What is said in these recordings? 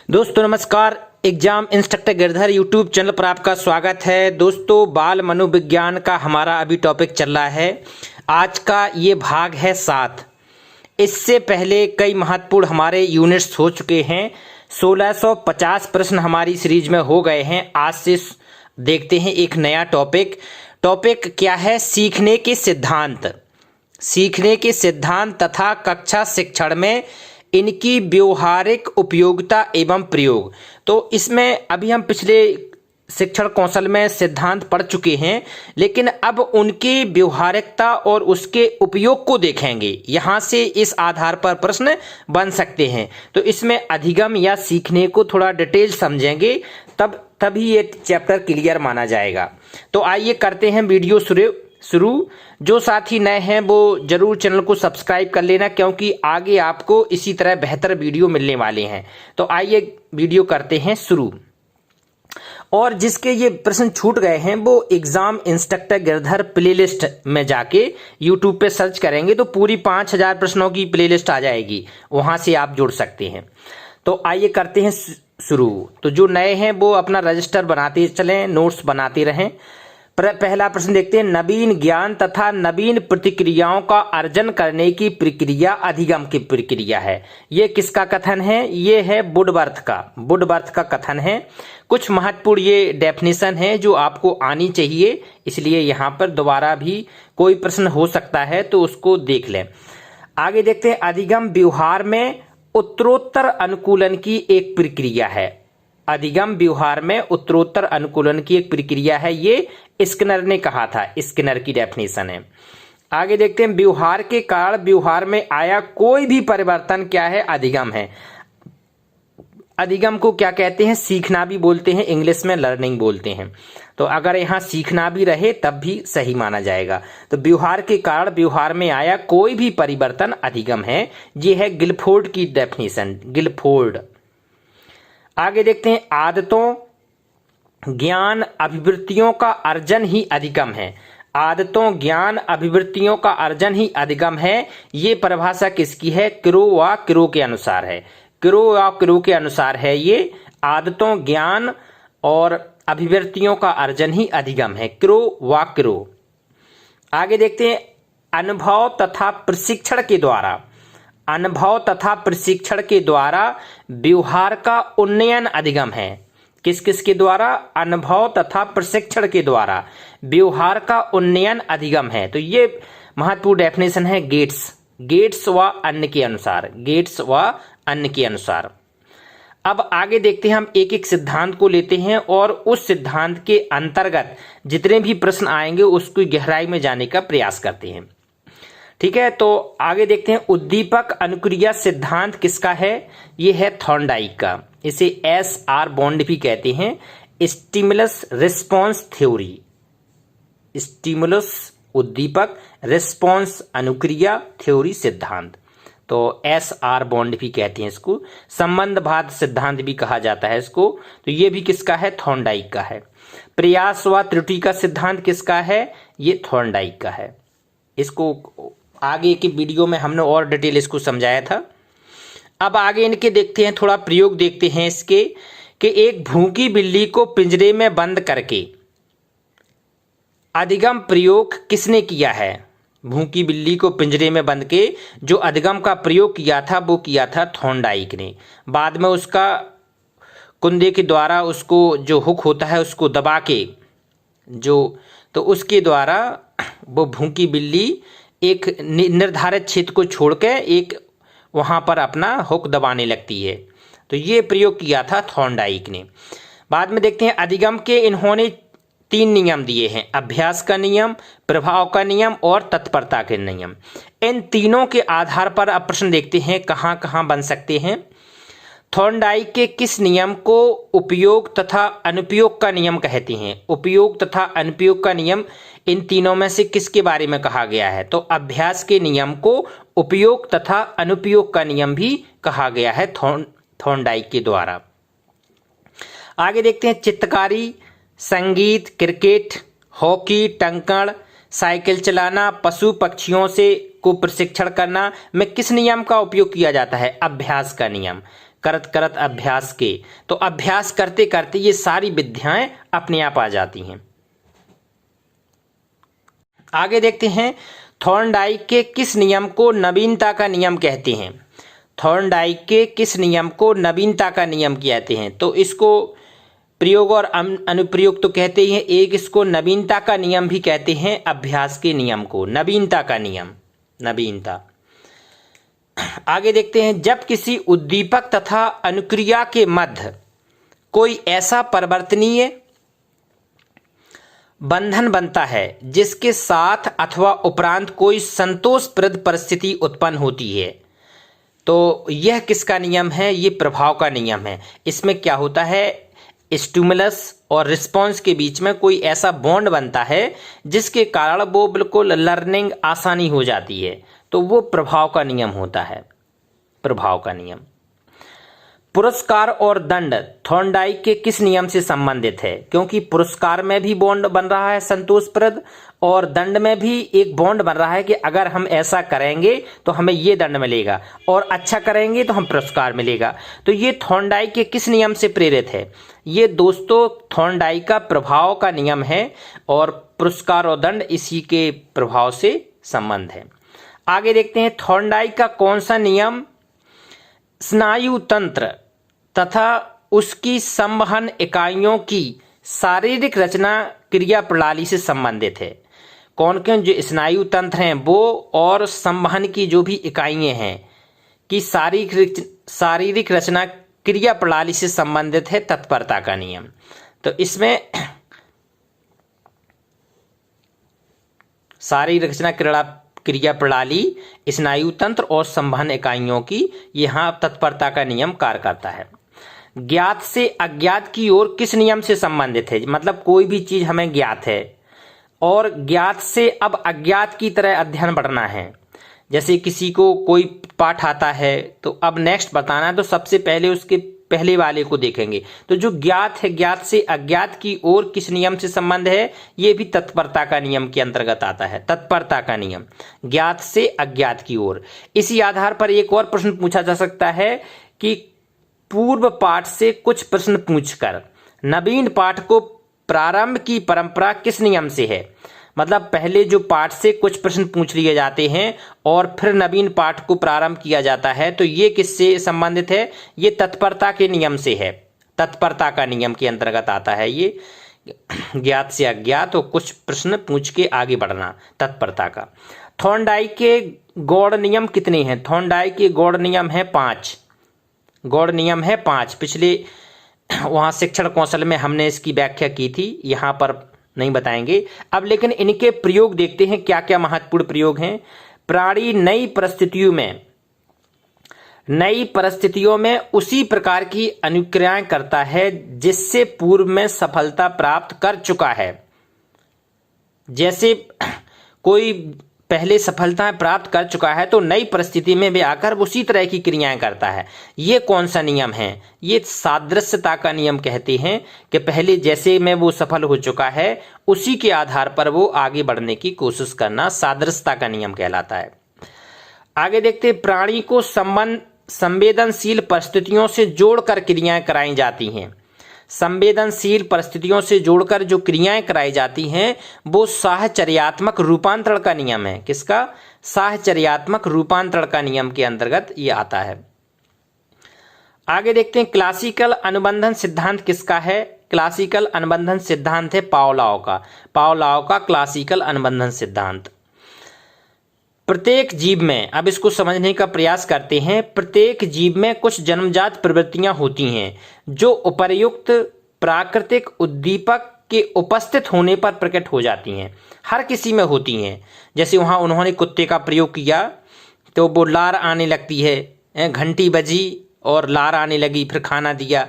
दोस्तों नमस्कार। Exam instructor Girdhar YouTube channel पर आपका स्वागत है। दोस्तों बाल मनोविज्ञान का हमारा अभी टॉपिक चल रहा है। आज का ये भाग है 7। इससे पहले कई महत्वपूर्ण हमारे यूनिट्स हो चुके हैं। 1650 प्रश्न हमारी सीरीज में हो गए हैं। आज से देखते हैं एक नया टॉपिक क्या है? सीखने के सिद्धांत तथा कक्षा शिक्षण में इनकी व्यवहारिक उपयोगिता एवं प्रयोग। तो इसमें अभी हम पिछले शिक्षण कौशल में सिद्धांत पढ़ चुके हैं, लेकिन अब उनकी व्यवहारिकता और उसके उपयोग को देखेंगे। यहाँ से इस आधार पर प्रश्न बन सकते हैं। तो इसमें अधिगम या सीखने को थोड़ा डिटेल समझेंगे, तभी ये चैप्टर क्लियर माना जाएगा। तो आइए करते हैं वीडियो शुरू। जो साथी नए हैं वो जरूर चैनल को सब्सक्राइब कर लेना, क्योंकि आगे आपको इसी तरह बेहतर वीडियो मिलने वाले हैं। तो आइए वीडियो करते हैं शुरू। और जिसके ये प्रश्न छूट गए हैं वो एग्जाम इंस्ट्रक्टर गिरधर प्लेलिस्ट में जाके यूट्यूब पे सर्च करेंगे तो पूरी 5000 प्रश्नों की प्लेलिस्ट आ जाएगी, वहां से आप जुड़ सकते हैं। तो आइए करते हैं शुरू। तो जो नए हैं वो अपना रजिस्टर बनाते चलें, नोट्स बनाते रहें। पहला प्रश्न देखते हैं। नवीन ज्ञान तथा नवीन प्रतिक्रियाओं का अर्जन करने की प्रक्रिया अधिगम की प्रक्रिया है। ये किसका कथन है? ये है वुडवर्थ का कथन है। कुछ महत्वपूर्ण ये डेफिनेशन है जो आपको आनी चाहिए, इसलिए यहाँ पर दोबारा भी कोई प्रश्न हो सकता है तो उसको देख लें। आगे देखते हैं। अधिगम व्यवहार में उत्तरोत्तर अनुकूलन की एक प्रक्रिया है। अधिगम व्यवहार में उत्तरोत्तर अनुकूलन की एक प्रक्रिया है, ये स्किनर ने कहा था। स्किनर की डेफिनेशन है। आगे देखते हैं। व्यवहार के कारण व्यवहार में आया कोई भी परिवर्तन क्या है? अधिगम है। अधिगम को क्या कहते हैं? सीखना भी बोलते हैं, इंग्लिश में लर्निंग बोलते हैं। तो अगर यहाँ सीखना भी रहे तब भी सही माना जाएगा। तो व्यवहार के कारण व्यवहार में आया कोई भी परिवर्तन अधिगम है। ये है गिलफोर्ड की डेफिनेशन, गिलफोर्ड। आगे देखते हैं। आदतों, ज्ञान, अभिवृत्तियों का अर्जन ही अधिगम है। आदतों, ज्ञान, अभिवृत्तियों का अर्जन ही अधिगम है। ये परिभाषा किसकी है? क्रो के अनुसार है। क्रो के अनुसार है ये। आदतों, ज्ञान और अभिवृत्तियों का अर्जन ही अधिगम है। क्रो। आगे देखते हैं। अनुभव तथा प्रशिक्षण के द्वारा व्यवहार का उन्नयन अधिगम है। किस के द्वारा? अनुभव तथा प्रशिक्षण के द्वारा व्यवहार का उन्नयन अधिगम है। तो ये महत्वपूर्ण डेफिनेशन है गेट्स व अन्य के अनुसार। अब आगे देखते हैं। हम एक एक सिद्धांत को लेते हैं और उस सिद्धांत के अंतर्गत जितने भी प्रश्न आएंगे उसकी गहराई में जाने का प्रयास करते हैं। ठीक है, तो आगे देखते हैं। उद्दीपक अनुक्रिया सिद्धांत किसका है? ये है थॉर्नडाइक का। इसे SR बॉन्ड भी कहते हैं। स्टिमुलस रिस्पॉन्स थ्योरी, स्टिमुलस उद्दीपक, रिस्पॉन्स अनुक्रिया, थ्योरी सिद्धांत। तो SR बॉन्ड भी कहते हैं इसको। संबंधवाद सिद्धांत भी कहा जाता है इसको। तो ये भी किसका है? थॉर्नडाइक का है। प्रयास व त्रुटि का सिद्धांत किसका है? ये थॉर्नडाइक का है। इसको आगे की वीडियो में हमने और डिटेल इसको समझाया था। अब आगे इनके देखते हैं, थोड़ा प्रयोग देखते हैं इसके कि एक भूखी बिल्ली को पिंजरे में बंद करके अधिगम प्रयोग किसने किया है? भूखी बिल्ली को पिंजरे में बंद के जो अधिगम का प्रयोग किया था वो किया था थॉर्नडाइक ने। बाद में उसका कुंदे के द्वारा उसको जो हुक होता है उसको दबा के तो उसके द्वारा वो भूखी बिल्ली एक निर्धारित क्षेत्र को छोड़ के एक वहां पर अपना हुक दबाने लगती है। तो ये प्रयोग किया था थॉर्नडाइक ने। बाद में देखते हैं। अधिगम के इन्होंने 3 नियम दिए हैं। अभ्यास का नियम, प्रभाव का नियम और तत्परता के नियम। इन तीनों के आधार पर अब प्रश्न देखते हैं कहां कहां बन सकते हैं। थॉर्नडाइक के किस नियम को उपयोग तथा अनुपयोग का नियम कहते हैं? उपयोग तथा अनुपयोग का नियम इन तीनों में से किसके बारे में कहा गया है? तो अभ्यास के नियम को उपयोग तथा अनुपयोग का नियम भी कहा गया है थॉर्नडाइक के द्वारा। आगे देखते हैं। चित्रकारी, संगीत, क्रिकेट, हॉकी, टंकण, साइकिल चलाना, पशु पक्षियों से को प्रशिक्षण करना में किस नियम का उपयोग किया जाता है? अभ्यास का नियम। करत करत अभ्यास के। तो अभ्यास करते करते ये सारी विद्याएं अपने आप आ जाती हैं। आगे देखते हैं, थॉर्नडाइक के किस नियम को नवीनता का नियम कहते हैं? थॉर्नडाइक के किस नियम को नवीनता का नियम कहते हैं? तो इसको प्रयोग और अनुप्रयोग तो कहते ही हैं, एक इसको नवीनता का नियम भी कहते हैं, अभ्यास के नियम को नवीनता का नियम, नवीनता। आगे देखते हैं, जब किसी उद्दीपक तथा अनुक्रिया के मध्य कोई ऐसा परिवर्तनीय बंधन बनता है जिसके साथ अथवा उपरांत कोई संतोषप्रद परिस्थिति उत्पन्न होती है, तो यह किसका नियम है? ये प्रभाव का नियम है। इसमें क्या होता है, स्टिमुलस और रिस्पॉन्स के बीच में कोई ऐसा बॉन्ड बनता है जिसके कारण वो बिल्कुल लर्निंग आसानी हो जाती है, तो वो प्रभाव का नियम होता है, प्रभाव का नियम। पुरस्कार और दंड थॉर्नडाइक के किस नियम से संबंधित है? क्योंकि पुरस्कार में भी बॉन्ड बन रहा है संतोषप्रद, और दंड में भी एक बॉन्ड बन रहा है कि अगर हम ऐसा करेंगे तो हमें ये दंड मिलेगा, और अच्छा करेंगे तो हम पुरस्कार मिलेगा। तो ये थॉर्नडाइक के किस नियम से प्रेरित है? ये दोस्तों थॉर्नडाइक का प्रभाव का नियम है, और पुरस्कार और दंड इसी के प्रभाव से संबंध है। आगे देखते हैं, थॉर्नडाइक का कौन सा नियम स्नायु तंत्र तथा उसकी संवहन इकाइयों की शारीरिक रचना क्रिया प्रणाली से संबंधित है? कौन कौन जो स्नायु तंत्र हैं वो और संवहन की जो भी इकाइयां हैं कि शारीरिक रचना क्रिया प्रणाली से संबंधित है, तत्परता का नियम। तो इसमें शारीरिक रचना क्रिया प्रणाली, स्नायु तंत्र और संवहन इकाइयों की, यहां तत्परता का नियम कार्य करता है। ज्ञात से अज्ञात की ओर किस नियम से संबंधित है? मतलब कोई भी चीज हमें ज्ञात है और ज्ञात से अब अज्ञात की तरह अध्ययन बढ़ना है। जैसे किसी को कोई पाठ आता है तो अब नेक्स्ट बताना है, तो सबसे पहले उसके पहले वाले को देखेंगे। तो जो ज्ञात है, ज्ञात से अज्ञात की ओर किस नियम से संबंध है? ये भी तत्परता का नियम के अंतर्गत आता है, तत्परता का नियम, ज्ञात से अज्ञात की ओर। इसी आधार पर एक और प्रश्न पूछा जा सकता है कि पूर्व पाठ से कुछ प्रश्न पूछकर नवीन पाठ को प्रारंभ की परंपरा किस नियम से है? मतलब पहले जो पाठ से कुछ प्रश्न पूछ लिए जाते हैं और फिर नवीन पाठ को प्रारंभ किया जाता है, तो ये किससे संबंधित है? ये तत्परता के नियम से है, तत्परता का नियम के अंतर्गत आता है ये, ज्ञात से अज्ञात और कुछ प्रश्न पूछ के आगे बढ़ना, तत्परता का। थॉर्नडाइक के गौड़ नियम कितने हैं? थॉर्नडाइक के गौड़ नियम है 5, गौड़ नियम है 5। पिछले वहाँ शिक्षण कौशल में हमने इसकी व्याख्या की थी, यहाँ पर नहीं बताएंगे अब। लेकिन इनके प्रयोग देखते हैं, क्या क्या महत्वपूर्ण प्रयोग हैं। प्राणी नई परिस्थितियों में उसी प्रकार की अनुक्रियाएं करता है जिससे पूर्व में सफलता प्राप्त कर चुका है। जैसे कोई पहले सफलताएं प्राप्त कर चुका है तो नई परिस्थिति में भी आकर उसी तरह की क्रियाएं करता है। ये कौन सा नियम है? ये सादृश्यता का नियम कहते हैं कि पहले जैसे में वो सफल हो चुका है उसी के आधार पर वो आगे बढ़ने की कोशिश करना सादृश्यता का नियम कहलाता है। आगे देखते हैं, प्राणी को संवेदनशील परिस्थितियों से जोड़कर क्रियाएं कराई जाती हैं। संवेदनशील परिस्थितियों से जोड़कर जो क्रियाएं कराई जाती हैं वो साहचर्यात्मक रूपांतरण का नियम है। किसका? साहचर्यात्मक रूपांतरण का नियम के अंतर्गत ये आता है। आगे देखते हैं, क्लासिकल अनुबंधन सिद्धांत किसका है? क्लासिकल अनुबंधन सिद्धांत है पावलोव का, पावलोव का क्लासिकल अनुबंधन सिद्धांत। प्रत्येक जीव में, अब इसको समझने का प्रयास करते हैं, प्रत्येक जीव में कुछ जन्मजात प्रवृत्तियां होती हैं जो उपर्युक्त प्राकृतिक उद्दीपक के उपस्थित होने पर प्रकट हो जाती हैं। हर किसी में होती हैं। जैसे वहाँ उन्होंने कुत्ते का प्रयोग किया तो वो लार आने लगती है, घंटी बजी और लार आने लगी, फिर खाना दिया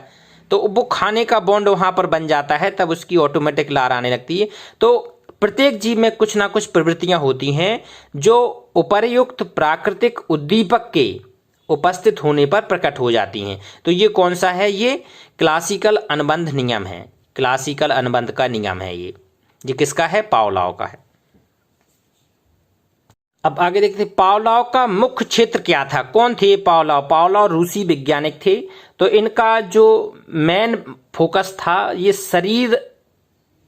तो वो खाने का बॉन्ड वहाँ पर बन जाता है, तब उसकी ऑटोमेटिक लार आने लगती है। तो प्रत्येक जीव में कुछ ना कुछ प्रवृत्तियां होती हैं जो उपर्युक्त प्राकृतिक उद्दीपक के उपस्थित होने पर प्रकट हो जाती हैं। तो ये कौन सा है? ये क्लासिकल अनुबंध नियम है, क्लासिकल अनुबंध का नियम है ये किसका है? पावलोव का है। अब आगे देखते हैं, पावलोव का मुख्य क्षेत्र क्या था? कौन थे पावलोव? पावलोव रूसी वैज्ञानिक थे। तो इनका जो मेन फोकस था, ये शरीर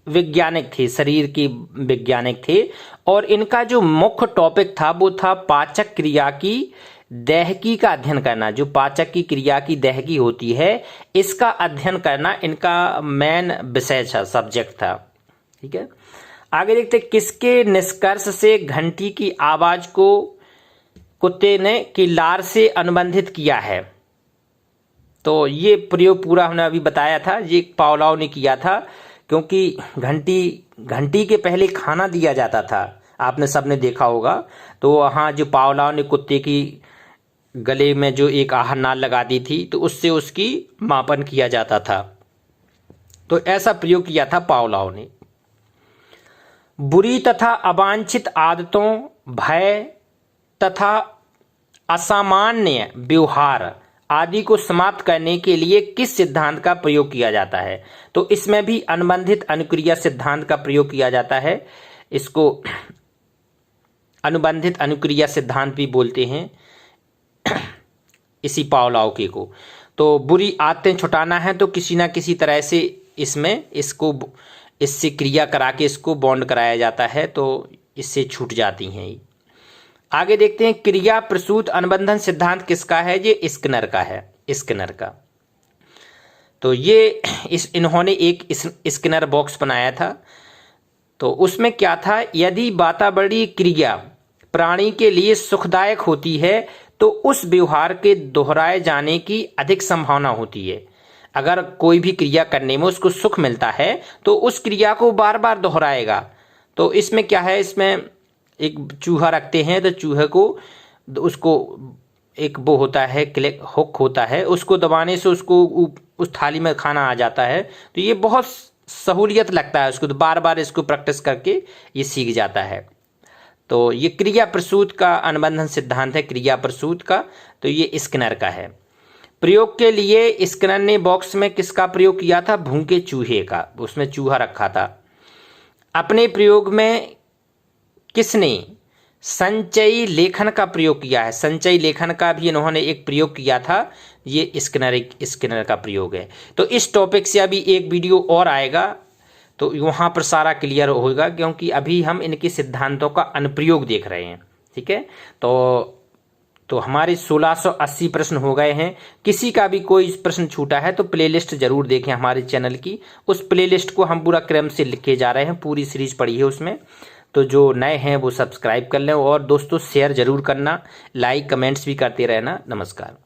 वैज्ञानिक थे, शरीर के वैज्ञानिक थे। और इनका जो मुख्य टॉपिक था वो था पाचक क्रिया की दैहिकी का अध्ययन करना। जो पाचक की क्रिया की दैहिकी होती है, इसका अध्ययन करना इनका मेन विषय था, सब्जेक्ट था। ठीक है, आगे देखते किसके निष्कर्ष से घंटी की आवाज को कुत्ते ने की लार से अनुबंधित किया है? तो ये प्रयोग पूरा हमने अभी बताया था, ये पावलोव ने किया था। क्योंकि घंटी के पहले खाना दिया जाता था, आपने सबने देखा होगा। तो वहाँ जो पावलोव ने कुत्ते की गले में जो एक आहार नाल लगा दी थी, तो उससे उसकी मापन किया जाता था। तो ऐसा प्रयोग किया था पावलोव ने। बुरी तथा अवांछित आदतों, भय तथा असामान्य व्यवहार आदि को समाप्त करने के लिए किस सिद्धांत का प्रयोग किया जाता है? तो इसमें भी अनुबंधित अनुक्रिया सिद्धांत का प्रयोग किया जाता है। इसको अनुबंधित अनुक्रिया सिद्धांत भी बोलते हैं, इसी पावलोव के को। तो बुरी आदतें छुटाना है तो किसी ना किसी तरह से इससे क्रिया करा के इसको बॉन्ड कराया जाता है, तो इससे छूट जाती हैं। आगे देखते हैं, क्रिया प्रसूत अनुबंधन सिद्धांत किसका है? ये स्किनर का है, स्किनर का। तो ये इन्होंने एक स्किनर बॉक्स बनाया था। तो उसमें क्या था, यदि वातावरणीय क्रिया प्राणी के लिए सुखदायक होती है तो उस व्यवहार के दोहराए जाने की अधिक संभावना होती है। अगर कोई भी क्रिया करने में उसको सुख मिलता है तो उस क्रिया को बार बार दोहराएगा। तो इसमें क्या है, इसमें एक चूहा रखते हैं, तो चूहे को उसको एक वो होता है, क्लिक हुक होता है, उसको दबाने से उसको उस थाली में खाना आ जाता है। तो ये बहुत सहूलियत लगता है उसको, तो बार बार इसको प्रैक्टिस करके ये सीख जाता है। तो ये क्रिया प्रसूत का अनुबंधन सिद्धांत है, क्रिया प्रसूत का। तो ये स्किनर का है। प्रयोग के लिए स्किनर ने बॉक्स में किसका प्रयोग किया था? भूखे चूहे का, उसमें चूहा रखा था। अपने प्रयोग में किसने संचयी लेखन का प्रयोग किया है? संचयी लेखन का भी इन्होंने एक प्रयोग किया था, ये स्किनर का प्रयोग है। तो इस टॉपिक से अभी एक वीडियो और आएगा, तो वहाँ पर सारा क्लियर होगा, क्योंकि अभी हम इनके सिद्धांतों का अनुप्रयोग देख रहे हैं। ठीक है, तो हमारे 1680 प्रश्न हो गए हैं। किसी का भी कोई प्रश्न छूटा है तो प्लेलिस्ट जरूर देखें हमारे चैनल की। उस प्लेलिस्ट को हम पूरा क्रम से लिखे जा रहे हैं, पूरी सीरीज पढ़ी है उसमें। तो जो नए हैं वो सब्सक्राइब कर लें, और दोस्तों शेयर जरूर करना, लाइक कमेंट्स भी करते रहना। नमस्कार।